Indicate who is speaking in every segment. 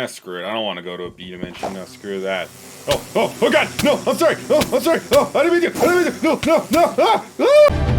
Speaker 1: screw it. I don't want to go to a B dimension. No, screw that. Oh God, no, I'm sorry. Oh, I'm sorry. Oh, I didn't mean to. No. Ah!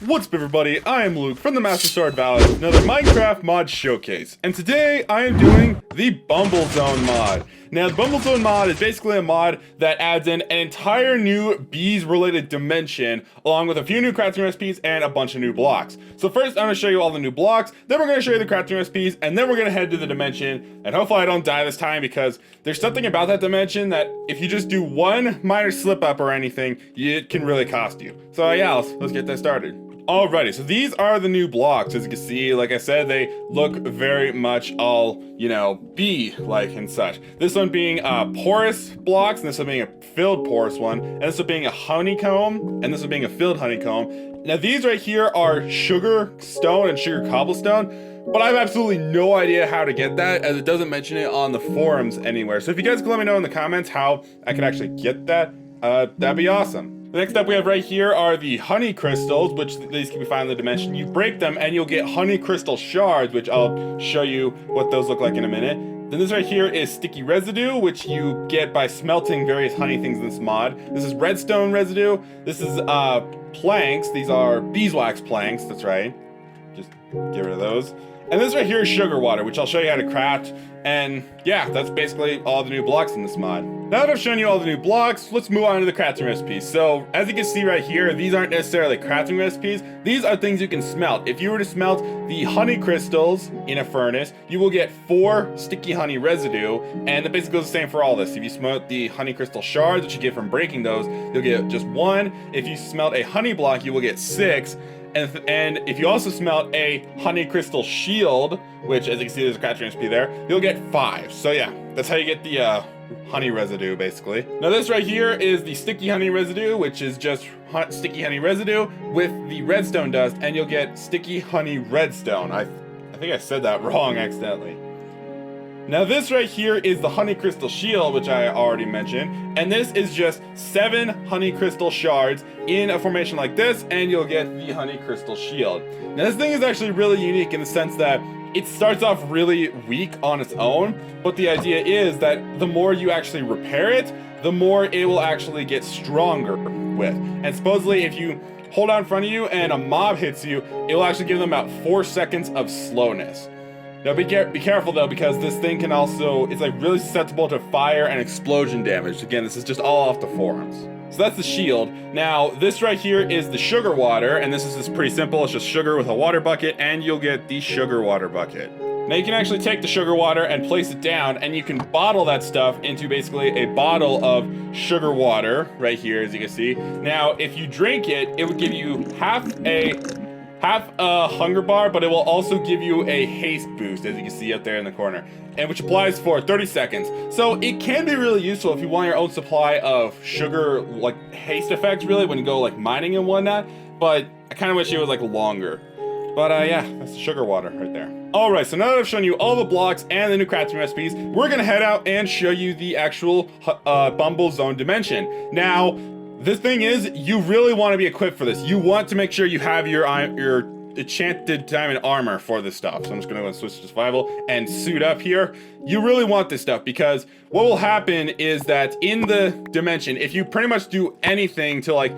Speaker 1: What's up, everybody? I am Luke from the Master Sword Valley with another Minecraft mod showcase, and today I am doing the Bumblezone mod. Now, the Bumblezone mod is basically a mod that adds in an entire new bees-related dimension, along with a few new crafting recipes and a bunch of new blocks. So first, I'm going to show you all the new blocks, then we're going to show you the crafting recipes, and then we're going to head to the dimension, and hopefully I don't die this time, because there's something about that dimension that if you just do one minor slip-up or anything, it can really cost you. So yeah, let's get that started. Alrighty, so these are the new blocks. As you can see, like I said, they look very much all, you know, bee-like and such. This one being porous blocks, and this one being a filled porous one, and this one being a honeycomb, and this one being a filled honeycomb. Now these right here are sugar stone and sugar cobblestone, but I have absolutely no idea how to get that, as it doesn't mention it on the forums anywhere. So if you guys can let me know in the comments how I can actually get that, that'd be awesome. The next up we have right here are the honey crystals, which these can be found in the dimension. You break them and you'll get honey crystal shards, which I'll show you what those look like in a minute. Then this right here is sticky residue, which you get by smelting various honey things in this mod. This is redstone residue. This is planks. These are beeswax planks, that's right. Just get rid of those. And this right here is sugar water, which I'll show you how to craft. And yeah, that's basically all the new blocks in this mod. Now that I've shown you all the new blocks, let's move on to the crafting recipes. So as you can see right here, these aren't necessarily crafting recipes. These are things you can smelt. If you were to smelt the honey crystals in a furnace, you will get 4 sticky honey residue. And that basically goes the same for all this. If you smelt the honey crystal shards, which you get from breaking those, you'll get just 1. If you smelt a honey block, you will get 6. And if you also smelt a honey crystal shield, which as you can see there's a crafting recipe there, you'll get 5. So yeah, that's how you get the honey residue basically. Now this right here is the sticky honey residue, which is just sticky honey residue with the redstone dust, and you'll get sticky honey redstone. I think I said that wrong accidentally. Now this right here is the honey crystal shield, which I already mentioned, and this is just 7 honey crystal shards in a formation like this, and you'll get the honey crystal shield. Now this thing is actually really unique in the sense that it starts off really weak on its own, but the idea is that the more you actually repair it, the more it will actually get stronger with. And supposedly if you hold out in front of you and a mob hits you, it will actually give them about 4 seconds of slowness. Now be careful though, because this thing can also, it's like really susceptible to fire and explosion damage. Again, this is just all off the forums. So that's the shield. Now this right here is the sugar water, and this is just pretty simple. It's just sugar with a water bucket, and you'll get the sugar water bucket. Now you can actually take the sugar water and place it down, and you can bottle that stuff into basically a bottle of sugar water right here, as you can see. Now if you drink it, it would give you half a hunger bar, but it will also give you a haste boost, as you can see up there in the corner, and which applies for 30 seconds. So it can be really useful if you want your own supply of sugar, like haste effects really, when you go like mining and whatnot, but I kind of wish it was like longer. But yeah, that's the sugar water right there. Alright, so now that I've shown you all the blocks and the new crafting recipes, we're gonna head out and show you the actual Bumblezone dimension. Now, the thing is, you really want to be equipped for this. You want to make sure you have your enchanted diamond armor for this stuff. So I'm just going to go and switch to survival and suit up here. You really want this stuff, because what will happen is that in the dimension, if you pretty much do anything to like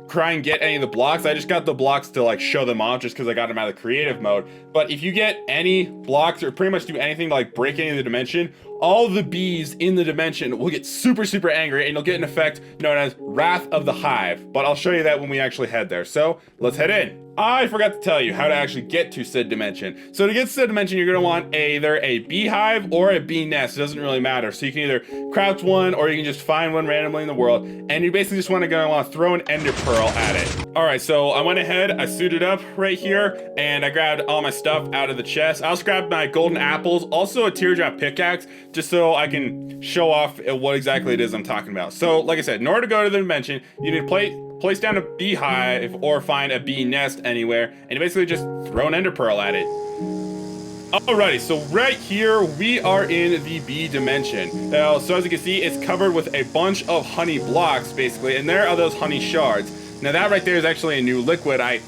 Speaker 1: try and get any of the blocks, I just got the blocks to like show them off just because I got them out of the creative mode. But if you get any blocks or pretty much do anything to like break any of the dimension, all the bees in the dimension will get super angry, and you'll get an effect known as Wrath of the Hive. But I'll show you that when we actually head there. So let's head in. I forgot to tell you how to actually get to said dimension. So to get to said dimension, you're going to want either a beehive or a bee nest. It doesn't really matter. So you can either craft one, or you can just find one randomly in the world, and you basically just want to throw an ender pearl at it. Alright, so I went ahead, I suited up right here, and I grabbed all my stuff out of the chest. I also grabbed my golden apples, also a teardrop pickaxe, just so I can show off what exactly it is I'm talking about. So like I said, in order to go to the dimension, you need to place down a beehive or find a bee nest anywhere, and you basically just throw an ender pearl at it. Alrighty, so right here we are in the B dimension. Now, so as you can see, it's covered with a bunch of honey blocks, basically, and there are those honey shards. Now that right there is actually a new liquid. I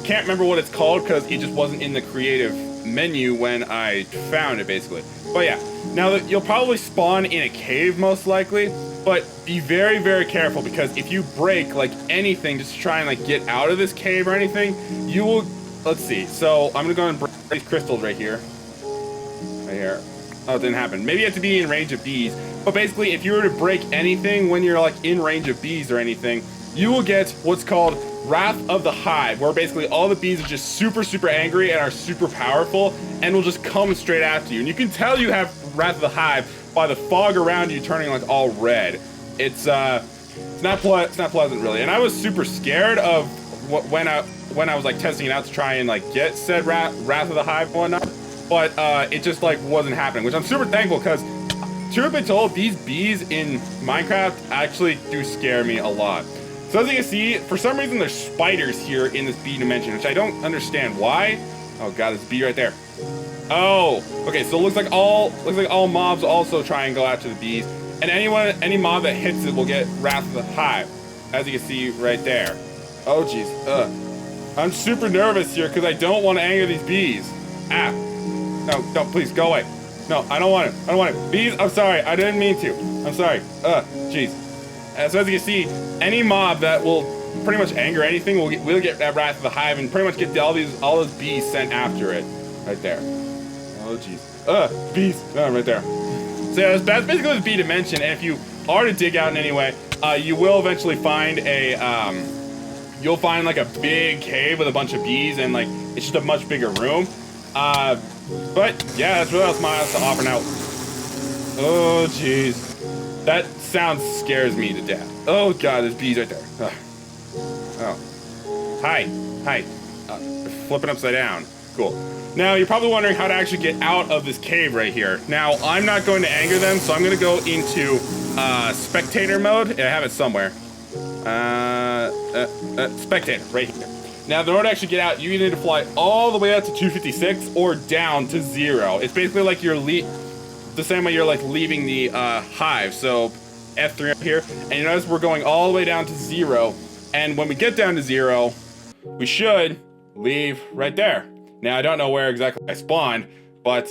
Speaker 1: can't remember what it's called because it just wasn't in the creative menu when I found it, basically. But yeah, now you'll probably spawn in a cave most likely, but be very, very careful because if you break like anything just to try and like get out of this cave or anything, you will, let's see. So I'm gonna go and break these crystals right here. Right here. Oh, it didn't happen. Maybe you have to be in range of bees. But basically, if you were to break anything when you're like in range of bees or anything, you will get what's called Wrath of the Hive, where basically all the bees are just super, super angry and are super powerful and will just come straight after you. And you can tell you have Wrath of the Hive by the fog around you turning like all red. It's not pleasant really. And I was super scared of when I was like testing it out to try and like get said Wrath of the Hive and whatnot. But it just like wasn't happening, which I'm super thankful because truth be told, these bees in Minecraft actually do scare me a lot. So as you can see, for some reason there's spiders here in this bee dimension, which I don't understand why. Oh god, there's a bee right there. Oh, okay, so it looks like all mobs also try and go after the bees, and any mob that hits it will get Wrath of the Hive, as you can see right there. Oh jeez, I'm super nervous here because I don't want to anger these bees. Ah, no, please go away. No, I don't want it. Bees, I'm sorry, I didn't mean to. I'm sorry. Jeez. So as you can see, any mob that will pretty much anger anything will get that Wrath of the Hive and pretty much get all those bees sent after it. Right there. Oh jeez. Bees. Oh, right there. So yeah, that's basically the bee dimension, and if you are to dig out in any way, you will eventually find you'll find like a big cave with a bunch of bees, and like it's just a much bigger room. But yeah, that's really else my house to offer now. Oh jeez. That sound scares me to death. Oh god, there's bees right there. Ugh. Oh. Hi. Flipping upside down. Cool. Now, you're probably wondering how to actually get out of this cave right here. Now, I'm not going to anger them, so I'm going to go into Spectator Mode. I have it somewhere. Spectator, right here. Now, in order to actually get out, you either need to fly all the way out to 256 or down to 0. It's basically like you're the same way you're like leaving the hive. So F3 up here, and you notice we're going all the way down to 0. And when we get down to 0, we should leave right there. Now I don't know where exactly I spawned, but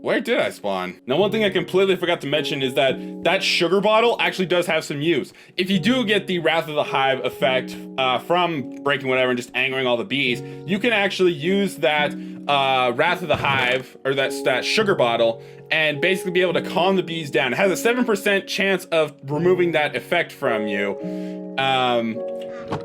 Speaker 1: where did I spawn? Now one thing I completely forgot to mention is that sugar bottle actually does have some use. If you do get the Wrath of the Hive effect from breaking whatever and just angering all the bees, you can actually use that Wrath of the Hive, or that sugar bottle, and basically be able to calm the bees down. It has a 7% chance of removing that effect from you.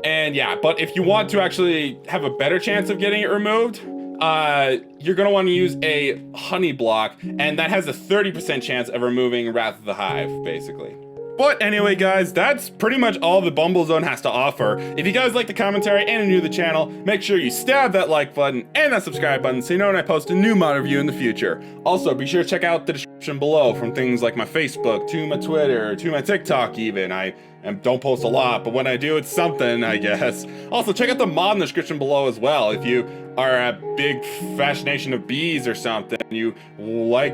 Speaker 1: And yeah, but if you want to actually have a better chance of getting it removed, you're going to want to use a honey block, and that has a 30% chance of removing Wrath of the Hive, basically. But anyway, guys, that's pretty much all the Bumblezone has to offer. If you guys like the commentary and are new to the channel, make sure you stab that like button and that subscribe button so you know when I post a new mod review in the future. Also, be sure to check out the description below from things like my Facebook, to my Twitter, to my TikTok even. I don't post a lot, but when I do, it's something, I guess. Also, check out the mod in the description below as well. If you are a big fascination of bees or something, you like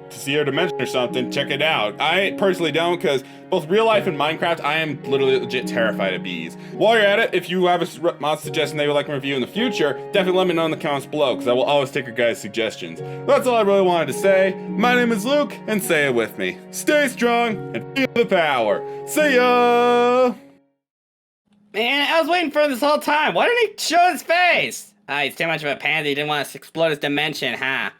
Speaker 1: to see our dimension or something, check it out. I personally don't, because both real life and Minecraft, I am literally legit terrified of bees. While you're at it, if you have a mod suggestion that you would like me to review in the future, definitely let me know in the comments below, because I will always take your guys' suggestions. That's all I really wanted to say. My name is Luke, and say it with me. Stay strong, and feel the power. See ya!
Speaker 2: Man, I was waiting for this whole time. Why didn't he show his face? He's too much of a pansy. He didn't want to explode his dimension, huh?